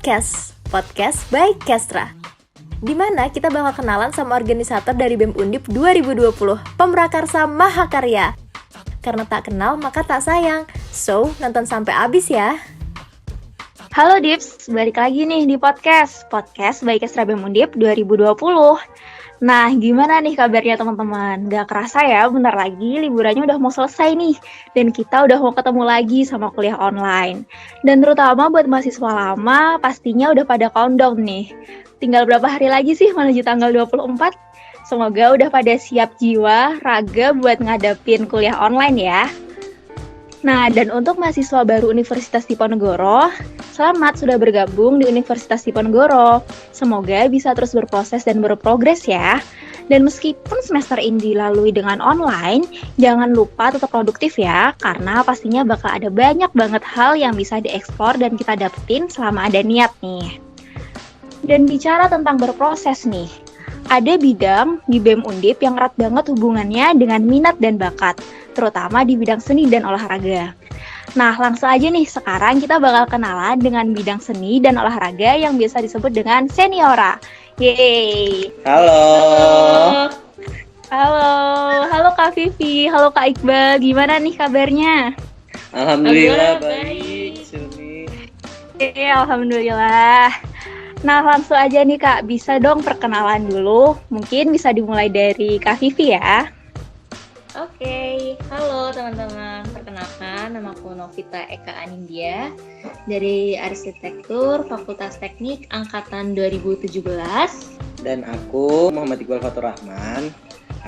Podcast by Kestra. Di mana kita bakal kenalan sama organisator dari BEM Undip 2020, Pemrakarsa Mahakarya. Karena tak kenal maka tak sayang. So, nonton sampai habis ya. Halo Dips, balik lagi nih di podcast by Kestra BEM Undip 2020. Nah, gimana nih kabarnya teman-teman? Gak kerasa ya, bentar lagi liburannya udah mau selesai nih. Dan kita udah mau ketemu lagi sama kuliah online. Dan terutama buat mahasiswa lama, pastinya udah pada countdown nih. Tinggal berapa hari lagi sih menuju tanggal 24? Semoga udah pada siap jiwa, raga buat ngadepin kuliah online ya. Nah, dan untuk mahasiswa baru Universitas Diponegoro, selamat sudah bergabung di Universitas Diponegoro. Semoga bisa terus berproses dan berprogres ya. Dan meskipun semester ini dilalui dengan online, jangan lupa tetap produktif ya, karena pastinya bakal ada banyak banget hal yang bisa dieksplor dan kita dapetin selama ada niat nih. Dan bicara tentang berproses nih, ada bidang di BEM Undip yang erat banget hubungannya dengan minat dan bakat, terutama di bidang seni dan olahraga. Nah, langsung aja nih, sekarang kita bakal kenalan dengan bidang seni dan olahraga yang biasa disebut dengan seniora. Yeay! Halo Kak Vivi, halo Kak Iqbal, gimana nih kabarnya? Alhamdulillah baik, Sumi. Alhamdulillah. Nah, langsung aja nih Kak, bisa dong perkenalan dulu. Mungkin bisa dimulai dari Kak Vivi ya. Oke, halo teman-teman. Perkenalkan, namaku Novita Eka Anindya dari Arsitektur Fakultas Teknik Angkatan 2017. Dan aku Muhammad Iqbal Fatur Rahman.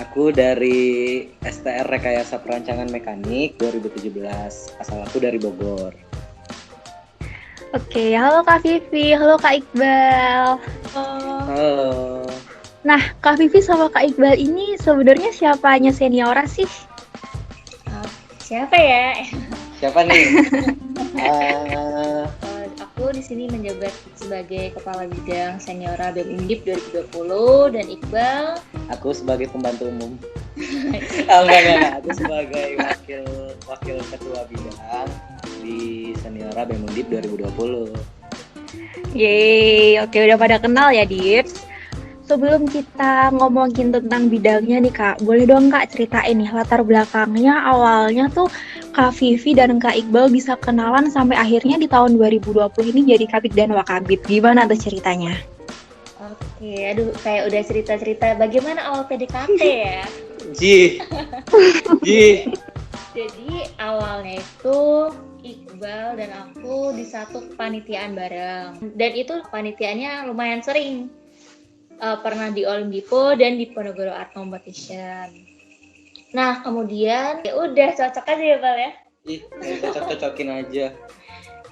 Aku dari STR Rekayasa Perancangan Mekanik 2017. Asal aku dari Bogor. Oke, halo Kak Vivi, halo Kak Iqbal. Halo. Nah, Kak Vivi sama Kak Iqbal ini sebenarnya siapanya seniora sih? Siapa ya? Siapa nih? Aku di sini menjabat sebagai Kepala Bidang Seniora BEM Undip 2020 dan Iqbal. Aku sebagai pembantu umum. Enggak. Aku sebagai wakil ketua bidang di Seniora BEM Undip 2020. Yeay, oke udah pada kenal ya Dips. Sebelum kita ngomongin tentang bidangnya nih Kak, boleh dong Kak ceritain nih latar belakangnya awalnya tuh Kak Vivi dan Kak Iqbal bisa kenalan sampai akhirnya di tahun 2020 ini jadi Kabid dan Wakabid. Gimana tuh ceritanya? Oke, aduh kayak udah cerita-cerita bagaimana awal PDKT ya. Ji. Jadi awalnya itu Iqbal dan aku di satu kepanitiaan bareng. Dan itu panitiaannya lumayan sering. Pernah di Olimpico dan di Diponegoro Art Competition. Nah, kemudian ya udah cocok aja ya, Bal ya. Cocok-cocokin aja.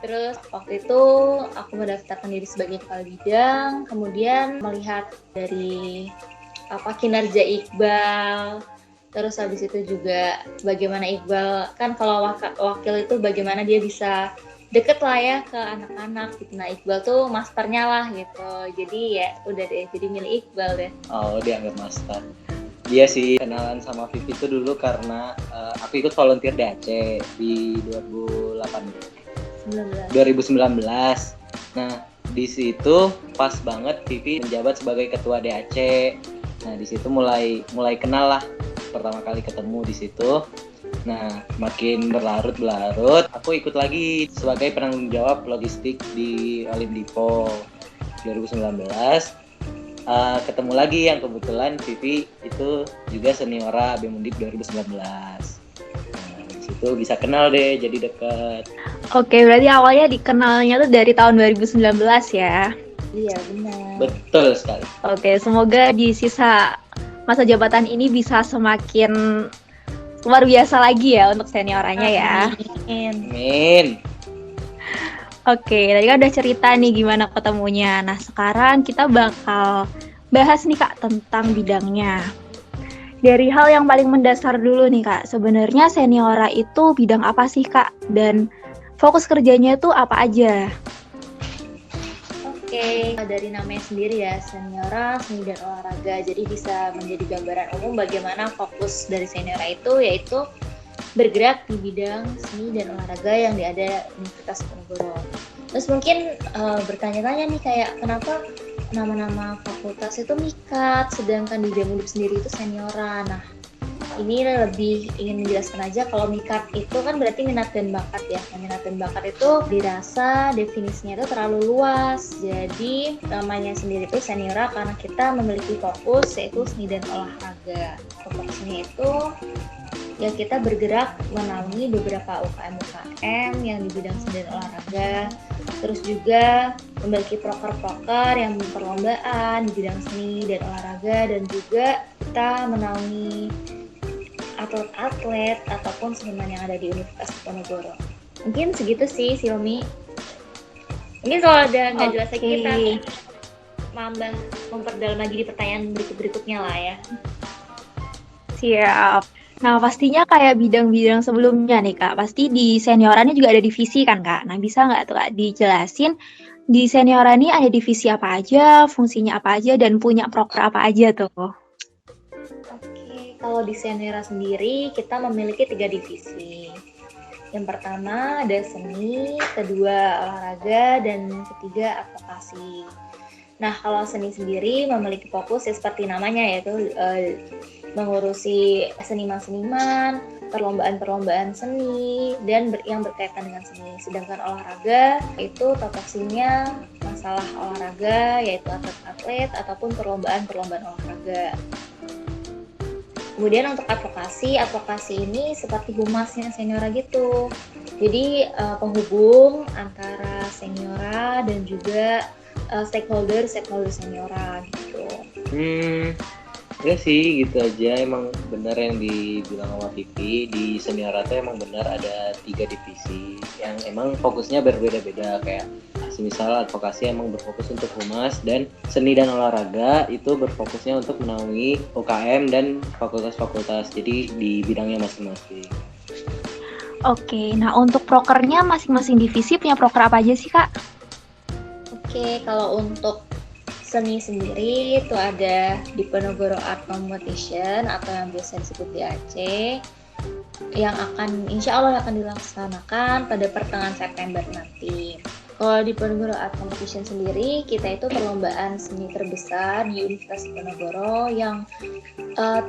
Terus waktu itu aku mendaftarkan diri sebagai kepala bidang, kemudian melihat dari kinerja Iqbal. Terus habis itu juga bagaimana Iqbal, kan kalau wakil itu bagaimana dia bisa deket lah ya ke anak-anak gitu. Nah, Iqbal tuh masternya lah gitu. Jadi ya udah deh, jadi milih Iqbal deh. Oh, dianggap master. Iya sih, kenalan sama Vivi itu dulu karena aku ikut volunteer DAC di 2019. Nah, di situ pas banget Vivi menjabat sebagai ketua DAC. Nah, di situ mulai kenal lah. Pertama kali ketemu di situ. Nah, makin berlarut, aku ikut lagi sebagai penanggung jawab logistik di Olimpico 2019. Ketemu lagi yang kebetulan Vivi itu juga seniora BEM Undip 2019. Nah, di situ bisa kenal deh, jadi deket. Oke, berarti awalnya dikenalnya tuh dari tahun 2019 ya? Iya, benar. Betul sekali. Oke, semoga di sisa masa jabatan ini bisa semakin luar biasa lagi ya untuk senioranya ya. Amin. Oke, tadi kan udah cerita nih gimana ketemunya. Nah, sekarang kita bakal bahas nih Kak tentang bidangnya. Dari hal yang paling mendasar dulu nih Kak, sebenarnya seniora itu bidang apa sih Kak? Dan fokus kerjanya itu apa aja? Oke, dari namanya sendiri ya, seniora, seni dan olahraga. Jadi bisa menjadi gambaran umum bagaimana fokus dari seniora itu, yaitu bergerak di bidang seni dan olahraga yang ada di Universitas Diponegoro. Terus mungkin bertanya-tanya nih kayak kenapa nama-nama fakultas itu mikat, sedangkan di BEM Undip sendiri itu senioran. Nah, ini lebih ingin menjelaskan aja kalau mikat itu kan berarti minat dan bakat ya. Minat dan bakat itu dirasa definisinya itu terlalu luas. Jadi namanya sendiri itu seniora karena kita memiliki fokus yaitu seni dan olahraga. Fokusnya itu ya kita bergerak menaungi beberapa UKM-UKM yang di bidang seni dan olahraga. Terus juga memiliki proker-proker yang perlombaan di bidang seni dan olahraga, dan juga kita menaungi atlet-atlet ataupun seniman yang ada di Universitas Diponegoro. Mungkin segitu sih, Silmi. Mungkin kalau ada nggak jelas lagi kita memperdalam lagi di pertanyaan berikutnya lah ya. Siap. Nah, pastinya kayak bidang-bidang sebelumnya nih, Kak. Pasti di seniorannya juga ada divisi kan, Kak? Nah, bisa nggak tuh, Kak, dijelasin di senioran ini ada divisi apa aja, fungsinya apa aja, dan punya proker apa aja tuh? Oke, kalau di Seniora sendiri kita memiliki 3 divisi. Yang pertama ada seni, kedua olahraga, dan ketiga advokasi. Nah, kalau seni sendiri memiliki fokus ya seperti namanya, yaitu mengurusi seniman-seniman, perlombaan-perlombaan seni, dan yang berkaitan dengan seni. Sedangkan olahraga itu topoksinya masalah olahraga, yaitu atlet-atlet ataupun perlombaan-perlombaan olahraga. Kemudian untuk advokasi ini seperti humasnya seniora gitu. Jadi penghubung antara seniora dan juga stakeholder seniora gitu. Ya sih gitu aja, emang benar yang dibilang sama Vivi, di senior itu emang benar ada 3 divisi yang emang fokusnya berbeda-beda. Kayak semisal advokasi emang berfokus untuk humas, dan seni dan olahraga itu berfokusnya untuk menaungi UKM dan fakultas-fakultas, jadi di bidangnya masing-masing. Oke, nah untuk prokernya masing-masing divisi punya proker apa aja sih, Kak? Oke, kalau untuk seni sendiri itu ada Diponegoro Art Competition atau yang biasa disebut DAC, yang insya Allah akan dilaksanakan pada pertengahan September nanti. Kalau di Diponegoro Art Competition sendiri, kita itu perlombaan seni terbesar di Universitas Diponegoro yang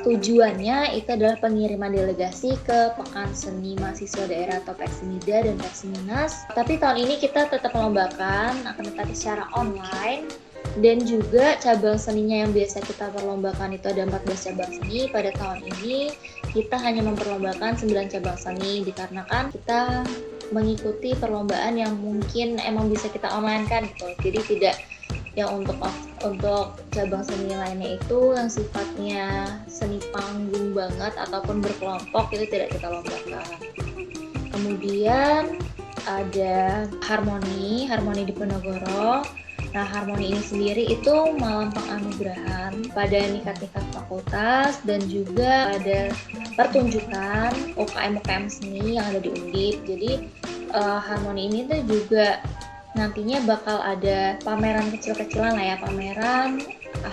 tujuannya itu adalah pengiriman delegasi ke Pekan Seni Mahasiswa Daerah atau Peksinida dan Peksinas. Tapi tahun ini kita tetap melombakan, akan tetapi secara online. Dan juga cabang seninya yang biasa kita perlombakan itu ada 14 cabang seni. Pada tahun ini kita hanya memperlombakan 9 cabang seni, dikarenakan kita mengikuti perlombaan yang mungkin emang bisa kita online kan gitu. Jadi tidak yang untuk cabang seni lainnya itu yang sifatnya seni panggung banget ataupun berkelompok itu tidak kita lombakan. Kemudian ada harmoni Diponegoro. Nah, harmoni ini sendiri itu malam penganugerahan pada nikat-nikat fakultas, dan juga ada pertunjukan UKM-UKM seni yang ada di Undip. Jadi harmoni ini tuh juga nantinya bakal ada pameran kecil-kecilan lah ya, pameran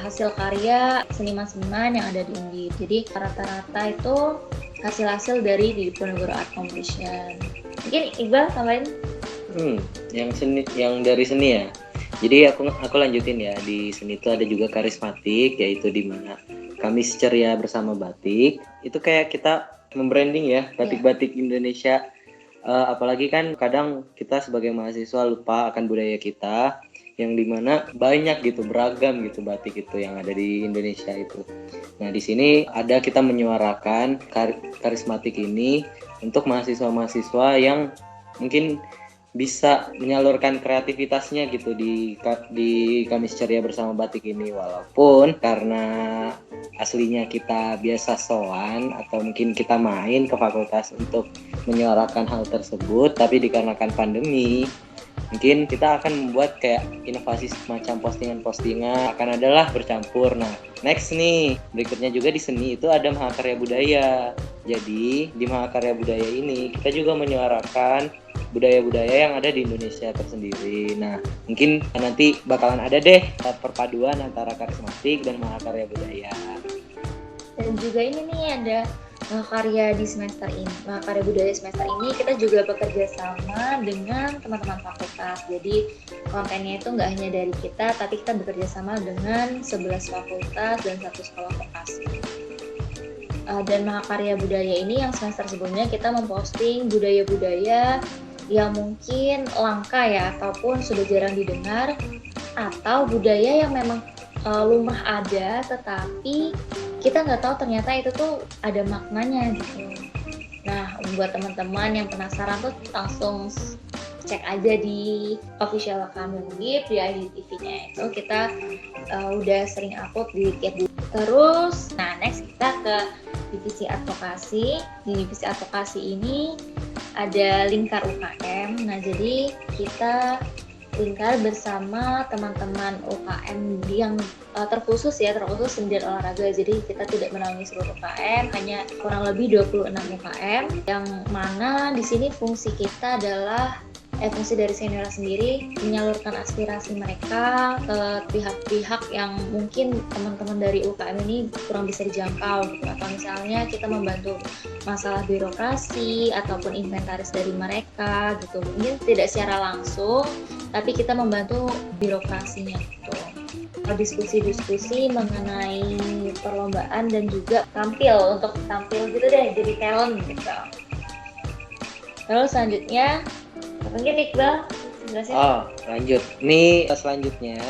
hasil karya seniman-seniman yang ada di Undip. Jadi rata-rata itu hasil-hasil dari di Diponegoro Art Competition. Mungkin Iqbal tambahin? Yang dari seni ya. Jadi aku lanjutin ya, di seni itu ada juga karismatik, yaitu di mana Kamis Ceria bersama Batik. Itu kayak kita membranding ya batik-batik Indonesia. Apalagi kan kadang kita sebagai mahasiswa lupa akan budaya kita, yang dimana banyak gitu, beragam gitu batik itu yang ada di Indonesia itu. Nah, di sini ada kita menyuarakan karismatik ini untuk mahasiswa-mahasiswa yang mungkin bisa menyalurkan kreativitasnya gitu di Kamis Ceria bersama Batik ini, walaupun karena aslinya kita biasa soan atau mungkin kita main ke fakultas untuk menyuarakan hal tersebut, tapi dikarenakan pandemi mungkin kita akan membuat kayak inovasi semacam postingan akan adalah bercampur. Nah, next nih, berikutnya juga di seni itu ada Mahakarya Budaya. Jadi di Mahakarya Budaya ini kita juga menyuarakan budaya-budaya yang ada di Indonesia tersendiri. Nah, mungkin nanti bakalan ada deh perpaduan antara karismatik dan Mahakarya Budaya. Dan juga ini nih ada Mahakarya di semester ini, Mahakarya Budaya semester ini kita juga bekerja sama dengan teman-teman fakultas. Jadi kontennya itu nggak hanya dari kita, tapi kita bekerja sama dengan 11 fakultas dan satu sekolah vokasi. Dan Mahakarya Budaya ini yang semester sebelumnya kita memposting budaya-budaya yang mungkin langka ya, ataupun sudah jarang didengar, atau budaya yang memang lumrah ada, tetapi kita nggak tahu ternyata itu tuh ada maknanya gitu. Nah, buat teman-teman yang penasaran tuh langsung cek aja di official kami di IGTV-nya. Itu kita udah sering upload di tiap bulan. Terus, nah next kita ke divisi advokasi. Di divisi advokasi ini ada lingkar UKM. Nah, jadi kita lingkar bersama teman-teman UKM yang terkhusus sendiri olahraga. Jadi kita tidak menaungi seluruh UKM, hanya kurang lebih 26 UKM, yang mana di sini fungsi kita adalah fungsi dari senior sendiri menyalurkan aspirasi mereka ke pihak-pihak yang mungkin teman-teman dari UKM ini kurang bisa dijangkau gitu. Atau misalnya kita membantu masalah birokrasi ataupun inventaris dari mereka gitu. Mungkin tidak secara langsung, tapi kita membantu birokrasinya gitu. Diskusi-diskusi mengenai perlombaan dan juga tampil gitu deh, jadi talent gitu. Terus selanjutnya mungkin Iqbal jelasin. Lanjut. Ini selanjutnya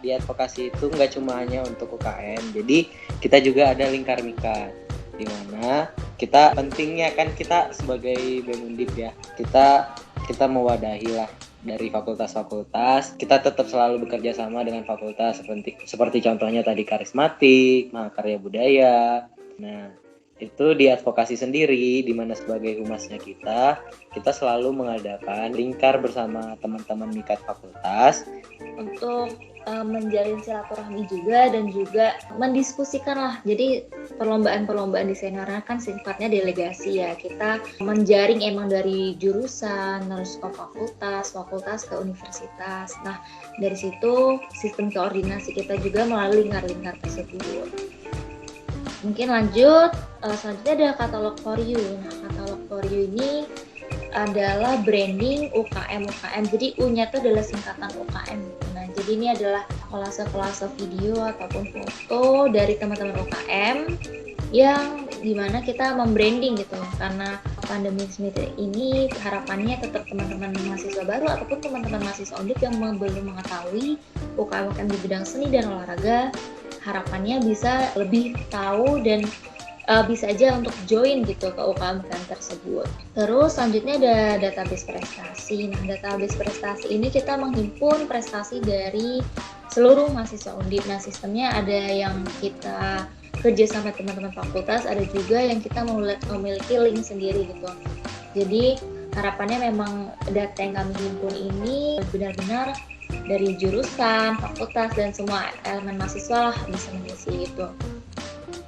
di advokasi itu nggak cuma hanya untuk UKM, jadi kita juga ada lingkar mikat, di mana kita pentingnya kan kita sebagai BEM Undip ya, kita mewadahi lah dari fakultas-fakultas. Kita tetap selalu bekerja sama dengan fakultas seperti contohnya tadi karismatik, Mahakarya Budaya. Nah, itu di advokasi sendiri, di mana sebagai humasnya kita selalu mengadakan lingkar bersama teman-teman mikat fakultas untuk menjalin silaturahmi juga dan juga mendiskusikan lah. Jadi perlombaan-perlombaan di senarnya kan sifatnya delegasi ya. Kita menjaring emang dari jurusan, terus ke fakultas ke universitas. Nah, dari situ sistem koordinasi kita juga melalui lingkar-lingkar tersebut. Mungkin lanjut, selanjutnya ada katalog for you. Nah, katalog for you ini adalah branding UKM. Jadi U-nya itu adalah singkatan UKM. Nah, jadi ini adalah kolase-kolase video ataupun foto dari teman-teman UKM yang dimana kita membranding gitu. Karena pandemi ini harapannya tetap teman-teman mahasiswa baru ataupun teman-teman mahasiswa Undip yang belum mengetahui UKM di bidang seni dan olahraga, harapannya bisa lebih tahu dan bisa aja untuk join gitu ke UKM tersebut. Terus selanjutnya ada database prestasi. Nah, database prestasi ini kita menghimpun prestasi dari seluruh mahasiswa Undip. Nah, sistemnya ada yang kita kerja sama teman-teman fakultas, ada juga yang kita memiliki link sendiri gitu. Jadi harapannya memang data yang kami himpun ini benar-benar dari jurusan, fakultas, dan semua elemen mahasiswa lah bisa mengisi itu.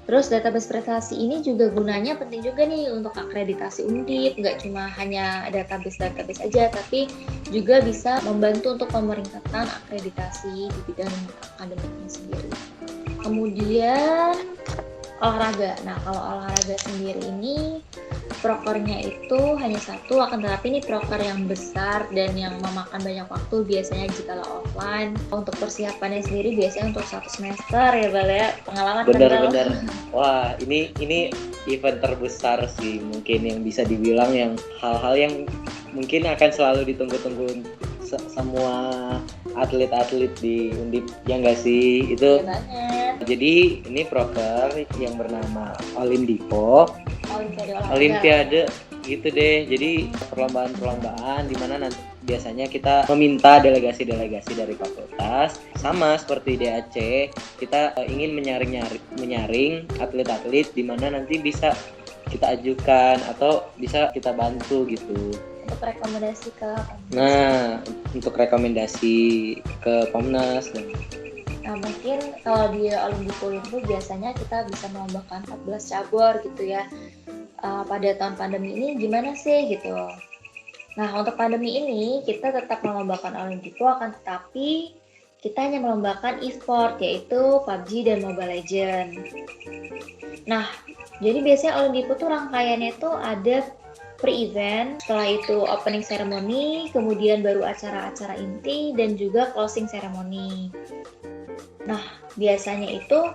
Terus database prestasi ini juga gunanya penting juga nih untuk akreditasi Undip, nggak cuma hanya database aja, tapi juga bisa membantu untuk pemeringkatan akreditasi di bidang akademiknya sendiri. Kemudian olahraga. Nah, kalau olahraga sendiri ini prokernya itu hanya satu, akan tetapi ini proker yang besar dan yang memakan banyak waktu biasanya jika offline. Untuk persiapannya sendiri biasanya untuk 1 semester ya Bal ya, pengalaman benar-benar. Wah, ini event terbesar sih mungkin yang bisa dibilang, yang hal-hal yang mungkin akan selalu ditunggu-tunggu semua atlet-atlet di Undip, ya nggak sih? Itu jadi ini proker yang bernama Olimdipo, Olimpiade gitu deh. Jadi perlombaan di mana nanti biasanya kita meminta delegasi-delegasi dari fakultas, sama seperti DAC, kita ingin menyaring atlet-atlet di mana nanti bisa kita ajukan atau bisa kita bantu gitu. Untuk rekomendasi ke Komnas. Nah, untuk rekomendasi ke Komnas. Nah, mungkin kalau di Olimpiade itu biasanya kita bisa melombakan 14 cabur gitu ya. Pada tahun pandemi ini gimana sih gitu. Nah, untuk pandemi ini kita tetap melombakan Olimpiade, akan tetapi kita hanya melombakan e-sport, yaitu PUBG dan Mobile Legends. Nah, jadi biasanya Olimpiade tuh rangkaiannya tuh ada pre-event, setelah itu opening ceremony, kemudian baru acara-acara inti, dan juga closing ceremony. Nah, biasanya itu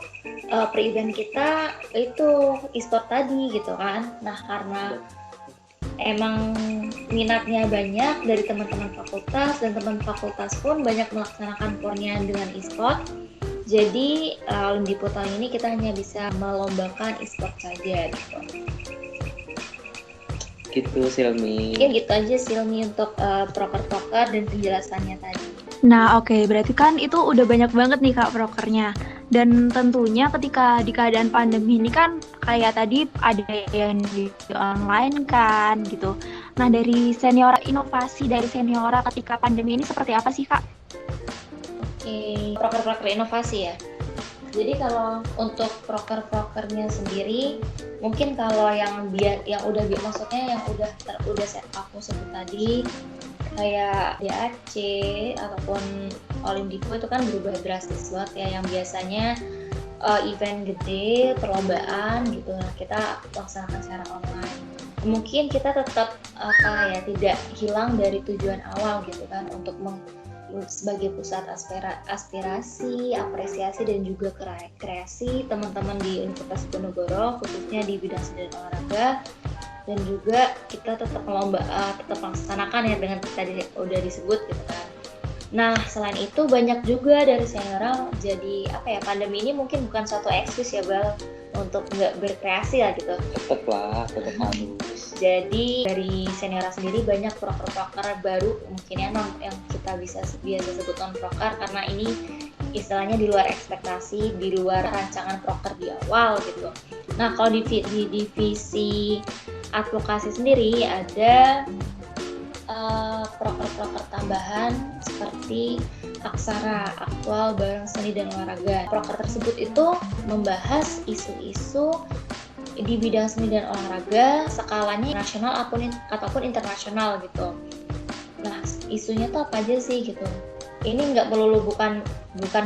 pre-event kita itu e-sport tadi gitu kan. Nah, karena emang minatnya banyak dari teman-teman fakultas, dan teman fakultas pun banyak melaksanakan pornya dengan e-sport. Jadi Olimpiade tahun ini kita hanya bisa melombakan e-sport saja gitu. Gitu Silmi. Mungkin gitu aja Silmi untuk proker-proker dan penjelasannya tadi. Nah, oke, berarti kan itu udah banyak banget nih Kak prokernya. Dan tentunya ketika di keadaan pandemi ini kan kayak tadi ada yang di online kan gitu. Nah, dari Seniora, inovasi dari Seniora ketika pandemi ini seperti apa sih Kak? Oke, proker-proker inovasi ya. Jadi kalau untuk proker-prokernya sendiri, mungkin kalau yang maksudnya yang udah aku sebut tadi, kayak DAC ataupun Olimpiade itu kan berubah drastis banget ya, yang biasanya event gede, perlombaan gitu, nah kita laksanakan secara online. Mungkin kita tetap tidak hilang dari tujuan awal gitu kan, untuk sebagai pusat aspirasi, apresiasi dan juga kreasi teman-teman di Universitas Diponegoro, khususnya di bidang seni dan olahraga. Dan juga kita tetap tetap laksanakan ya dengan tadi udah disebut gitu kan. Nah, selain itu banyak juga dari Seniora, jadi pandemi ini mungkin bukan suatu excuse ya Bal untuk nggak berkreasi lah gitu. Tetap harus. Jadi dari Seniora sendiri banyak proker-proker baru mungkin yang kita biasa sebut non-proker, karena ini istilahnya di luar ekspektasi, di luar rancangan proker di awal gitu. Nah, kalau di divisi advokasi sendiri ada proker-proker tambahan seperti Aksara Aktual Bareng Seni dan Olahraga. Proker tersebut itu membahas isu-isu di bidang seni dan olahraga skalanya nasional ataupun internasional gitu. Nah, isunya tuh apa aja sih gitu. Ini nggak melulu bukan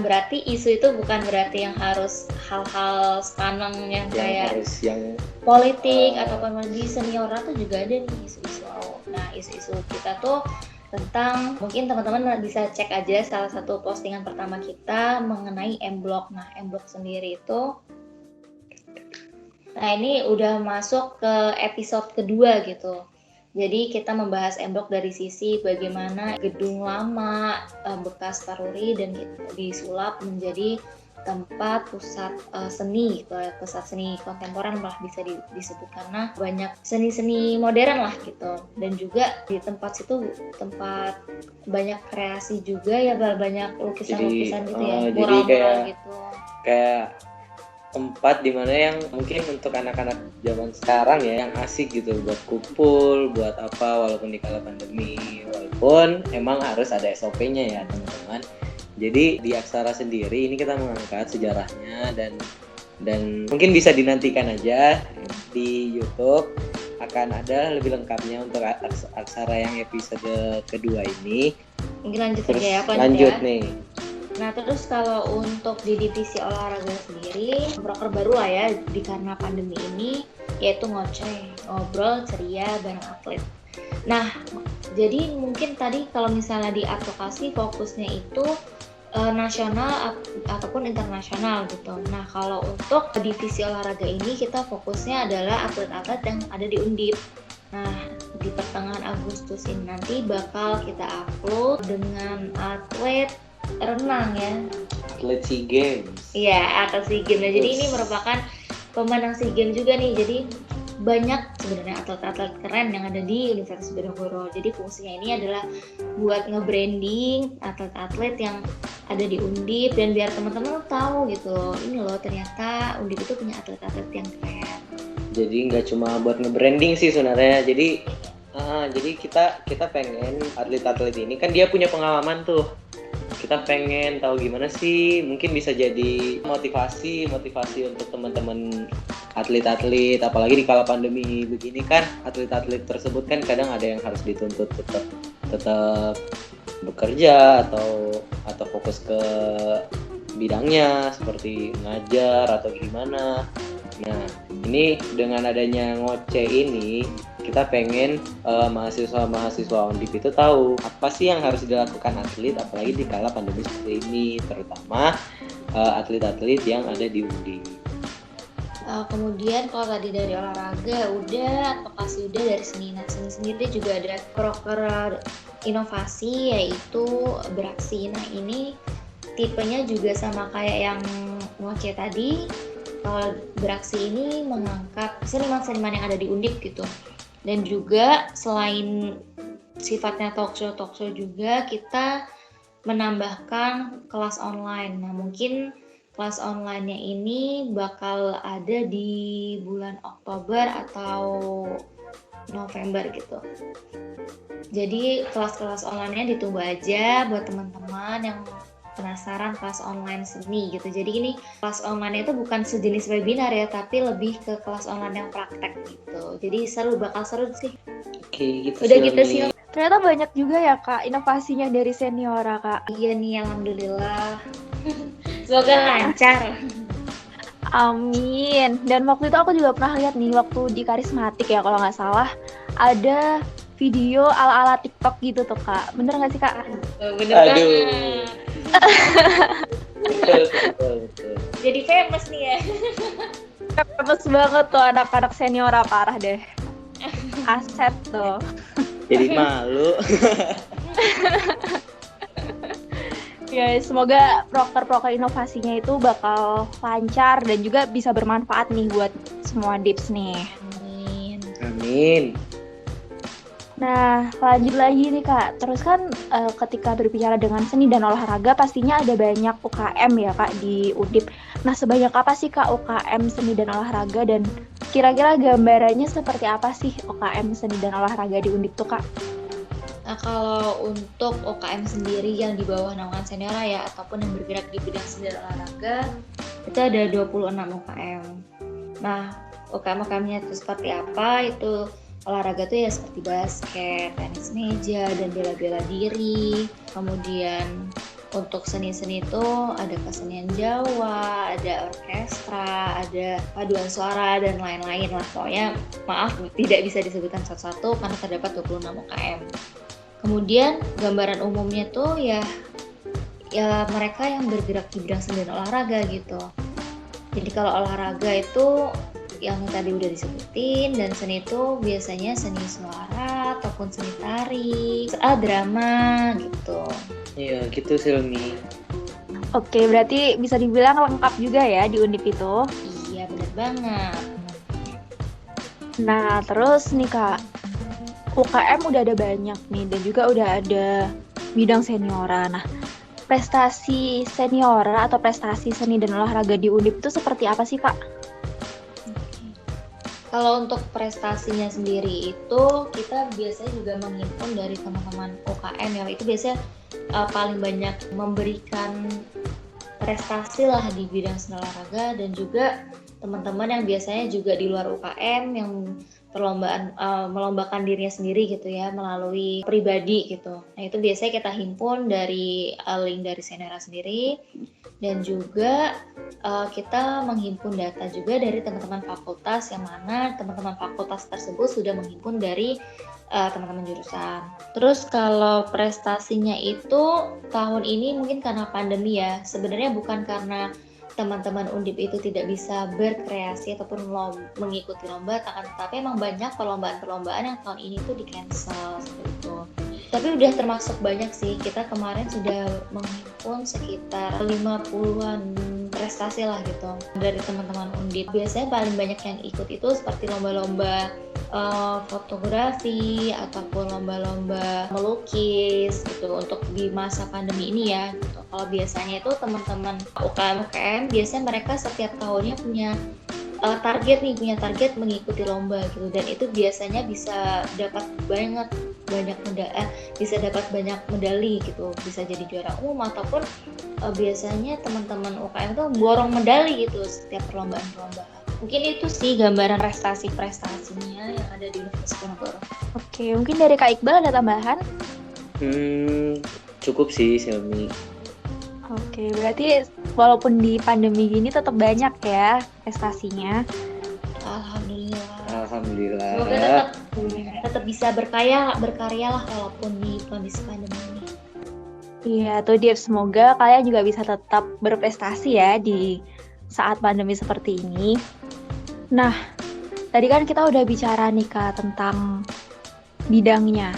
berarti isu itu bukan berarti yang harus hal-hal sekarang yang kayak politik ataupun di Seniora tuh juga ada nih isu-isu. Nah, isu-isu kita tuh tentang, mungkin teman-teman bisa cek aja salah satu postingan pertama kita mengenai M-Block. Nah, M-Block sendiri itu, nah ini udah masuk ke episode kedua gitu. Jadi kita membahas M-Block dari sisi bagaimana gedung lama bekas Paruri dan disulap menjadi tempat pusat seni, pusat seni kontemporer lah bisa disebut, karena banyak seni-seni modern lah gitu. Dan juga di tempat situ tempat banyak kreasi juga ya, banyak lukisan-lukisan gitu ya, mural-mural gitu. Kayak tempat dimana yang mungkin untuk anak-anak zaman sekarang ya yang asik gitu buat kumpul, buat apa, walaupun di kala pandemi, walaupun emang harus ada SOP-nya ya teman-teman. Jadi di Aksara sendiri ini kita mengangkat sejarahnya dan mungkin bisa dinantikan aja di YouTube, akan ada lebih lengkapnya untuk Aksara yang episode kedua ini. Mungkin lanjut Terus aja ya, lanjut nih. Nah, terus kalau untuk di divisi olahraga sendiri, proker baru lah ya karena pandemi ini, yaitu ngoceh, ngobrol ceria bareng atlet. Nah, jadi mungkin tadi kalau misalnya di advokasi fokusnya itu nasional ataupun internasional gitu. Nah, kalau untuk divisi olahraga ini kita fokusnya adalah atlet-atlet yang ada di Undip. Nah, di pertengahan Agustus ini nanti bakal kita upload dengan atlet renang ya. Atlet SEA Games. Iya, atlet SEA Games. Nah, jadi ini merupakan pemenang SEA Games juga nih. Jadi banyak sebenarnya atlet-atlet keren yang ada di Universitas Diponegoro. Jadi fungsinya ini adalah buat nge-branding atlet-atlet yang ada di Undip, dan biar teman-teman tahu gitu, ini loh ternyata Undip itu punya atlet-atlet yang keren. Jadi nggak cuma buat nge-branding sih sebenarnya. Jadi kita pengen atlet-atlet ini kan dia punya pengalaman tuh. Kita pengen tahu gimana sih, mungkin bisa jadi motivasi untuk teman-teman atlet-atlet, apalagi di kala pandemi begini kan, atlet-atlet tersebut kan kadang ada yang harus dituntut tetap bekerja atau fokus ke bidangnya seperti ngajar atau gimana. Nah, ini dengan adanya Ngoce ini kita pengen mahasiswa-mahasiswa Undip itu tahu apa sih yang harus dilakukan atlet apalagi di kala pandemi seperti ini, terutama atlet-atlet yang ada di Undip. Kemudian kalau tadi dari olahraga udah, advokasi udah, dari seni. Nah, seni sendiri juga ada proker inovasi yaitu beraksi. Nah, ini tipenya juga sama kayak yang Ngoce tadi. Kalau beraksi ini mengangkat seniman-seniman yang ada di Undip gitu. Dan juga selain sifatnya talk show juga kita menambahkan kelas online. Nah, mungkin kelas online-nya ini bakal ada di bulan Oktober atau November gitu. Jadi kelas-kelas online-nya ditunggu aja buat teman-teman yang penasaran kelas online seni gitu. Jadi ini kelas online itu bukan sejenis webinar ya, tapi lebih ke kelas online yang praktek gitu. Jadi bakal seru sih. Oke, gitu. Udah gitu sih. Ternyata banyak juga ya Kak inovasinya dari Seniora Kak. Iya nih, alhamdulillah. Semoga lancar. Amin. Dan waktu itu aku juga pernah lihat nih waktu di Karismatik ya kalau nggak salah ada video ala-ala TikTok gitu tuh Kak. Bener nggak sih Kak? Bener banget. Betul. Jadi famous nih ya. Famous banget tuh anak-anak Seniora, parah deh. Aset tuh. Jadi malu. Ya, semoga proker-proker inovasinya itu bakal lancar dan juga bisa bermanfaat nih buat semua Dips nih. Amin. Nah, lanjut lagi nih Kak. Terus kan ketika berbicara dengan seni dan olahraga pastinya ada banyak UKM ya Kak di Undip. Nah, sebanyak apa sih Kak UKM seni dan olahraga dan kira-kira gambarannya seperti apa sih UKM seni dan olahraga di Undip tuh Kak? Nah, kalau untuk UKM sendiri yang di bawah naungan Seniora ya, ataupun yang bergerak di bidang seni dan olahraga, itu ada 26 UKM. Nah, UKM-UKM-nya itu seperti apa? Itu olahraga tuh ya seperti basket, tenis meja, dan bela-bela diri. Kemudian untuk seni-seni itu ada kesenian Jawa, ada orkestra, ada paduan suara, dan lain-lain lah. Pokoknya maaf tidak bisa disebutkan satu-satu karena terdapat 26 UKM. Kemudian gambaran umumnya tuh ya mereka yang bergerak di bidang seni dan olahraga gitu. Jadi kalau olahraga itu yang tadi udah disebutin, dan seni itu biasanya seni suara ataupun seni tari, drama gitu. Iya, gitu Silmi. Oke, berarti bisa dibilang lengkap juga ya di Undip itu. Iya, benar banget. Nah, terus nih Kak, UKM udah ada banyak nih dan juga udah ada bidang Seniora. Nah, prestasi Seniora atau prestasi seni dan olahraga di Undip itu seperti apa sih Kak? Kalau untuk prestasinya sendiri itu kita biasanya juga menghimpun dari teman-teman UKM ya, itu biasanya paling banyak memberikan prestasi lah di bidang seni olahraga, dan juga teman-teman yang biasanya juga di luar UKM yang melombakan dirinya sendiri gitu ya melalui pribadi gitu. Nah, itu biasanya kita himpun dari link dari Seniora sendiri, dan juga kita menghimpun data juga dari teman-teman fakultas, yang mana teman-teman fakultas tersebut sudah menghimpun dari teman-teman jurusan. Terus kalau prestasinya itu tahun ini mungkin karena pandemi ya, sebenarnya bukan karena teman-teman Undip itu tidak bisa berkreasi ataupun mengikuti lomba, tetapi emang banyak perlombaan-perlombaan yang tahun ini tuh di-cancel seperti itu. Tapi udah termasuk banyak sih, kita kemarin sudah menghimpun sekitar 50-an prestasi lah gitu dari teman-teman Undip. Biasanya paling banyak yang ikut itu seperti lomba-lomba fotografi ataupun lomba-lomba melukis gitu untuk di masa pandemi ini ya gitu. Kalau biasanya itu teman-teman UKM biasanya mereka setiap tahunnya punya target mengikuti lomba gitu, dan itu biasanya bisa dapat banyak medali gitu, bisa jadi juara umum ataupun biasanya teman-teman UKM tuh borong medali gitu setiap perlombaan. Mungkin itu sih gambaran prestasinya yang ada di Universitas Ponorogo. Oke, mungkin dari Kak Iqbal ada tambahan? Cukup sih Xiaomi. Oke, berarti walaupun di pandemi gini tetap banyak ya prestasinya. Alhamdulillah. Alhamdulillah. Semoga tetap bisa berkarya lah walaupun di kondisi pandemi ini. Iya, tuh Div, semoga kalian juga bisa tetap berprestasi ya di saat pandemi seperti ini. Nah, tadi kan kita udah bicara nih Kak tentang bidangnya.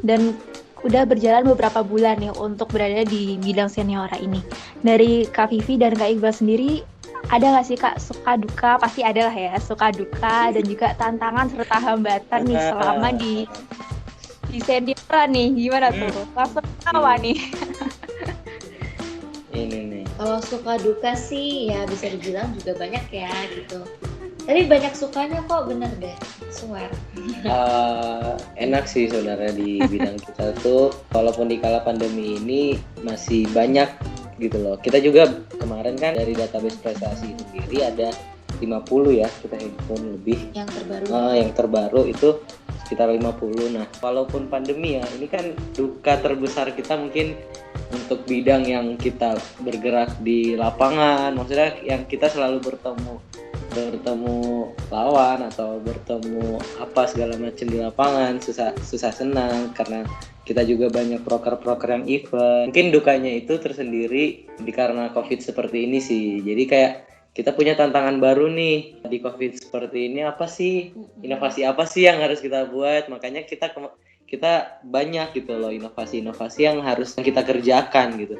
Dan udah berjalan beberapa bulan ya untuk berada di bidang seniora ini. Dari Kak Vivi dan Kak Iqbal sendiri, ada nggak sih Kak suka duka? Pasti ada lah ya, suka duka dan juga tantangan serta hambatan nih selama di seniora nih. Gimana tuh? Langsung ketawa nih. Ini nih. Kalau suka duka sih ya bisa dibilang juga banyak ya gitu. Tapi banyak sukanya kok, bener deh, swear. Enak sih sebenarnya di bidang kita tuh, walaupun di kala pandemi ini masih banyak gitu loh. Kita juga kemarin kan dari database prestasi sendiri ada 50 ya, kita hitung lebih. Yang terbaru itu sekitar 50. Nah, walaupun pandemi ya, ini kan duka terbesar kita mungkin untuk bidang yang kita bergerak di lapangan, maksudnya yang kita selalu bertemu lawan atau bertemu apa segala macam di lapangan, susah senang karena kita juga banyak proker yang event. Mungkin dukanya itu tersendiri karena COVID seperti ini sih. Jadi kayak kita punya tantangan baru nih di COVID seperti ini, apa sih inovasi apa sih yang harus kita buat, makanya kita banyak gitu loh inovasi yang harus kita kerjakan gitu.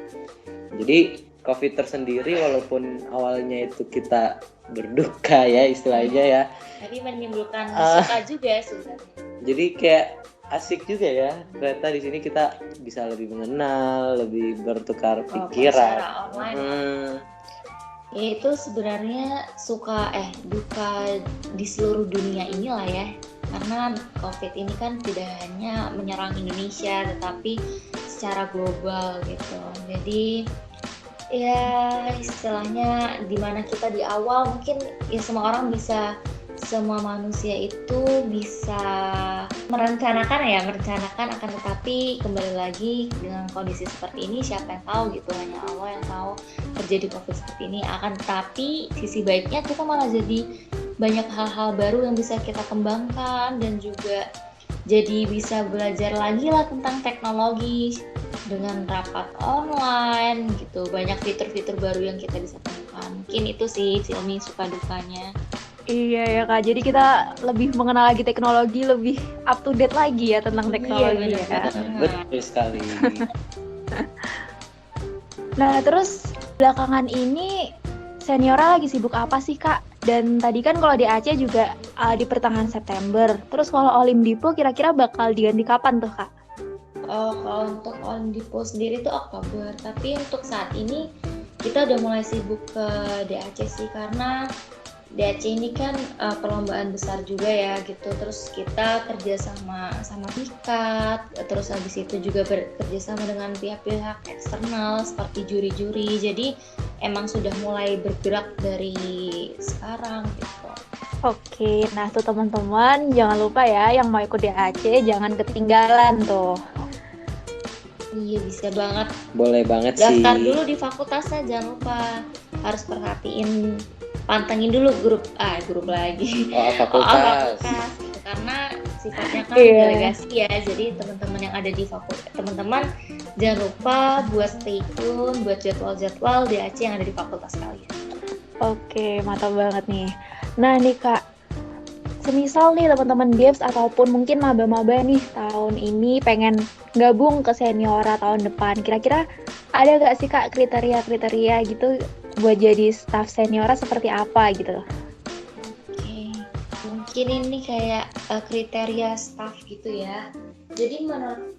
Jadi COVID tersendiri walaupun awalnya itu kita berduka ya istilahnya ya, tapi menimbulkan suka juga sebenarnya. Jadi kayak asik juga ya, ternyata di sini kita bisa lebih mengenal, lebih bertukar pikiran. Secara online. Ya itu sebenarnya duka di seluruh dunia inilah ya, karena COVID ini kan tidak hanya menyerang Indonesia tetapi secara global gitu. Jadi ya istilahnya dimana kita di awal mungkin ya semua manusia itu bisa merencanakan akan, tetapi kembali lagi dengan kondisi seperti ini siapa yang tahu gitu, hanya Allah yang tahu terjadi COVID seperti ini akan, tetapi sisi baiknya kita malah jadi banyak hal-hal baru yang bisa kita kembangkan dan juga jadi bisa belajar lagi lah tentang teknologi dengan rapat online gitu, banyak fitur-fitur baru yang kita bisa temukan. Mungkin itu sih Xiaomi suka dukanya. Iya ya Kak, jadi kita lebih mengenal lagi teknologi, lebih up to date lagi ya tentang teknologi ya. Betul sekali. Nah terus belakangan ini seniora lagi sibuk apa sih Kak? Dan tadi kan kalau di Aceh juga di pertengahan September. Terus kalau Olimdipo kira-kira bakal diganti kapan tuh Kak? Kalau untuk Olimdipo sendiri tuh Oktober, tapi untuk saat ini kita udah mulai sibuk ke DAC sih, karena DAC ini kan perlombaan besar juga ya gitu. Terus kita kerja sama Pikat, terus habis itu juga bekerja sama dengan pihak-pihak eksternal seperti juri-juri. Jadi emang sudah mulai bergerak dari sekarang gitu. Oke, nah tuh teman-teman jangan lupa ya yang mau ikut DAC jangan ketinggalan tuh. Iya bisa banget. Boleh banget sih. Daftar dulu di fakultasnya, jangan lupa harus perhatiin, pantengin dulu grup lagi. Fakultas. Gitu. Karena sifatnya kan delegasi ya, jadi teman-teman yang ada di fakultas, teman-teman jangan lupa buat stay tune buat jadwal-jadwal DAC yang ada di fakultas kalian. Oke, mantap banget nih. Nah nih Kak, semisal nih teman-teman Devs ataupun mungkin maba-maba nih tahun ini pengen gabung ke seniora tahun depan, kira-kira ada gak sih Kak kriteria-kriteria gitu buat jadi staff seniora seperti apa gitu? Oke, mungkin ini kayak kriteria staff gitu ya. Jadi menurut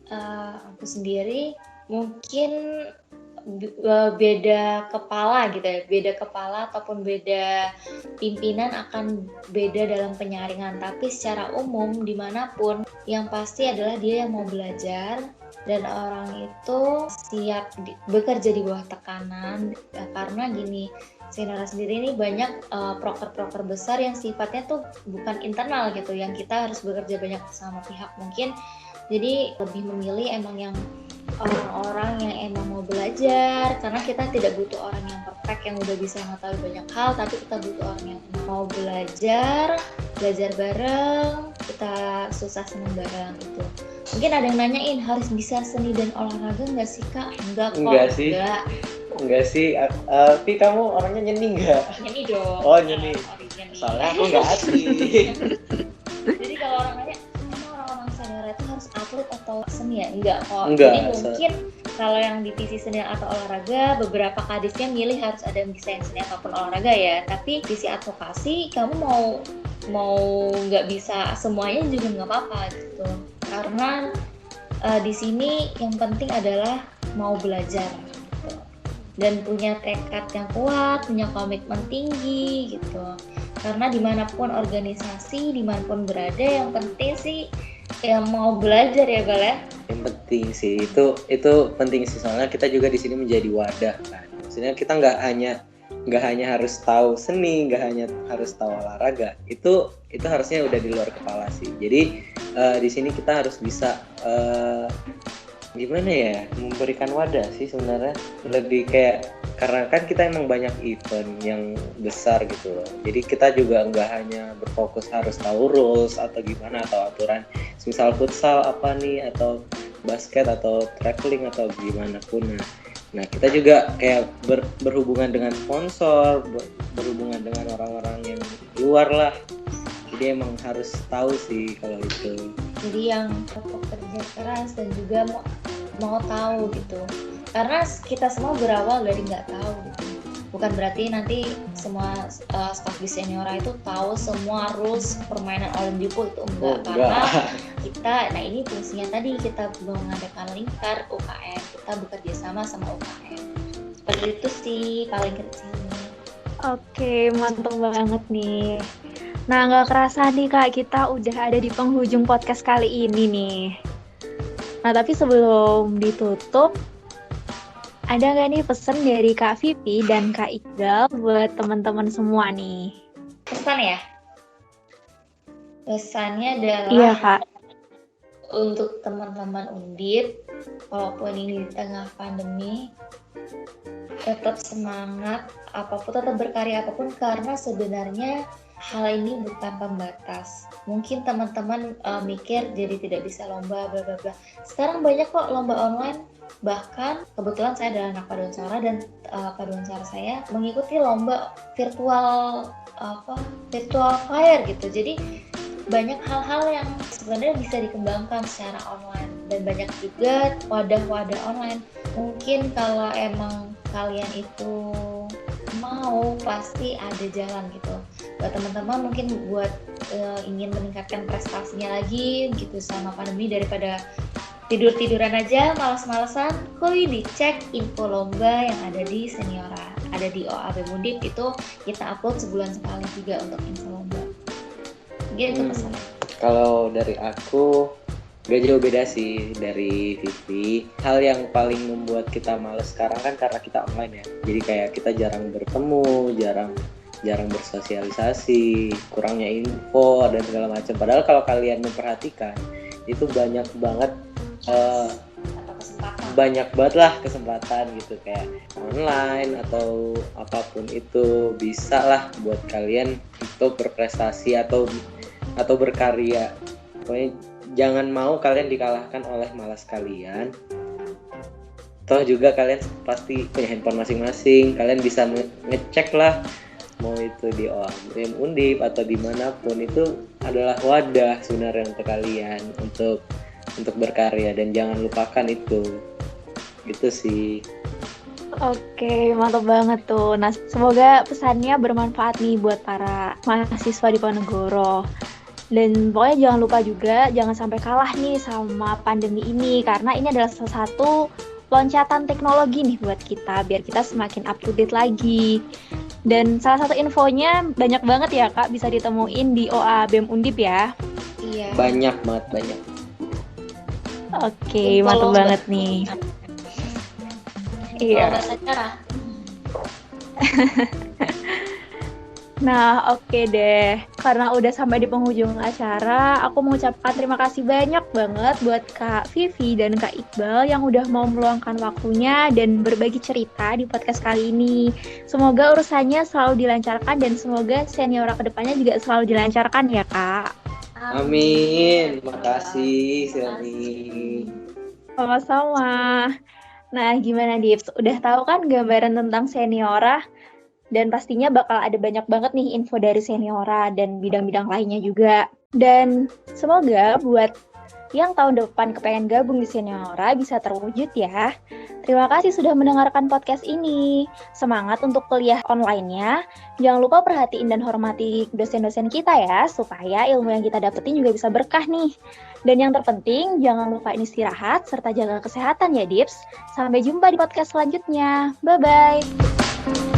aku sendiri mungkin beda kepala gitu ya, beda kepala ataupun beda pimpinan akan beda dalam penyaringan, tapi secara umum dimanapun yang pasti adalah dia yang mau belajar dan orang itu siap bekerja di bawah tekanan ya, karena gini, senior sendiri ini banyak proker-proker besar yang sifatnya tuh bukan internal gitu, yang kita harus bekerja banyak sama pihak mungkin, jadi lebih memilih emang yang orang-orang yang emang mau belajar, karena kita tidak butuh orang yang perfect yang udah bisa mengetahui banyak hal, tapi kita butuh orang yang mau belajar bareng, kita susah seneng bareng gitu. Mungkin ada yang nanyain, harus bisa seni dan olahraga nggak sih Kak? Enggak kok. Enggak sih, tapi kamu orangnya nyeni nggak? Nyeni dong. Oh nyeni. Nyeni. Soalnya aku nggak asli. Jadi kalau orang nanya, emang orang-orang senior itu harus atlet atau seni ya? Enggak kok. Enggak, Jadi mungkin kalau yang divisi seni atau olahraga, beberapa kadisnya milih harus ada yang bisa yang seni ataupun olahraga ya. Tapi divisi advokasi, kamu mau nggak bisa semuanya juga nggak apa-apa gitu. Karena di sini yang penting adalah mau belajar gitu. Dan punya tekad yang kuat, punya komitmen tinggi gitu. Karena dimanapun organisasi, dimanapun berada, yang penting sih yang mau belajar ya Bal ya. Yang penting sih itu penting sih, soalnya kita juga di sini menjadi wadah kan. Maksudnya kita nggak hanya harus tahu seni, nggak hanya harus tahu olahraga. Itu harusnya udah di luar kepala sih. Jadi di sini kita harus bisa gimana ya, memberikan wadah sih sebenarnya, lebih kayak karena kan kita emang banyak event yang besar gitu loh, jadi kita juga nggak hanya berfokus harus tahu rules atau gimana atau aturan, misal futsal apa nih atau basket atau traveling atau gimana pun. Nah kita juga kayak berhubungan dengan sponsor, berhubungan dengan orang-orang yang luar lah, jadi emang harus tahu sih kalau itu. Jadi yang bekerja keras dan juga mau tahu gitu, karena kita semua berawal dari nggak tahu gitu. Bukan berarti nanti semua staf di seniora itu tahu semua rules permainan Olimpico, itu enggak. Karena kita, nah ini fungsinya tadi kita mengadakan lingkar UKM, kita bekerja sama UKM. Seperti itu sih paling kecilnya. Oke, mantap banget nih. Nah, nggak kerasa nih Kak, kita udah ada di penghujung podcast kali ini nih. Nah, tapi sebelum ditutup, ada nggak nih pesan dari Kak Vivi dan Kak Iqbal buat teman-teman semua nih? Pesan ya? Pesannya adalah Iya Kak. untuk teman-teman Undip, walaupun ini di tengah pandemi, tetap semangat, tetap berkarya apapun, karena sebenarnya hal ini bukan pembatas. Mungkin teman-teman mikir jadi tidak bisa lomba bla bla bla. Sekarang banyak kok lomba online. Bahkan kebetulan saya adalah anak paduan suara dan paduan suara saya mengikuti lomba virtual fire gitu. Jadi banyak hal-hal yang sebenarnya bisa dikembangkan secara online, dan banyak juga wadah-wadah online. Mungkin kalau emang kalian itu mau, pasti ada jalan gitu. Buat teman-teman mungkin buat ingin meningkatkan prestasinya lagi gitu sama pandemi, daripada tidur-tiduran aja, malas-malesan, kuy dicek info lomba yang ada di Seniora, ada di OAB Undip, itu kita upload sebulan sekali juga untuk info lomba. Gitu pesannya. Kalau dari aku gak jauh beda sih dari Vivi. Hal yang paling membuat kita males sekarang kan karena kita online ya. Jadi kayak kita jarang bertemu, jarang bersosialisasi, kurangnya info dan segala macam. Padahal kalau kalian memperhatikan, itu banyak banget lah kesempatan gitu, kayak online atau apapun itu bisa lah buat kalian untuk berprestasi atau berkarya. Pokoknya jangan mau kalian dikalahkan oleh malas kalian. Toh juga kalian pasti punya handphone masing-masing, kalian bisa ngecek lah, mau itu di OAB Undip atau dimanapun, itu adalah wadah sebenarnya untuk kalian untuk berkarya, dan jangan lupakan itu. Gitu sih. Oke, mantap banget tuh. Nah, semoga pesannya bermanfaat nih buat para mahasiswa di Ponegoro. Dan pokoknya jangan lupa juga, jangan sampai kalah nih sama pandemi ini, karena ini adalah salah satu loncatan teknologi nih buat kita, biar kita semakin up to date lagi. Dan salah satu infonya banyak banget ya Kak, bisa ditemuin di OA BEM Undip ya. Iya. Banyak banget. Oke, mantap banget nih. Iya. Nah, oke deh. Karena udah sampai di penghujung acara, aku mengucapkan terima kasih banyak banget buat Kak Vivi dan Kak Iqbal yang udah mau meluangkan waktunya dan berbagi cerita di podcast kali ini. Semoga urusannya selalu dilancarkan dan semoga Seniora kedepannya juga selalu dilancarkan ya, Kak. Amin. Makasih, Selmi. Sama-sama. Nah, gimana Dips? Udah tahu kan gambaran tentang Seniora? Dan pastinya bakal ada banyak banget nih info dari Seniora dan bidang-bidang lainnya juga. Dan semoga buat yang tahun depan kepengen gabung di Seniora bisa terwujud ya. Terima kasih sudah mendengarkan podcast ini. Semangat untuk kuliah online-nya. Jangan lupa perhatiin dan hormati dosen-dosen kita ya, supaya ilmu yang kita dapetin juga bisa berkah nih. Dan yang terpenting, jangan lupa istirahat serta jaga kesehatan ya, Dips. Sampai jumpa di podcast selanjutnya. Bye-bye.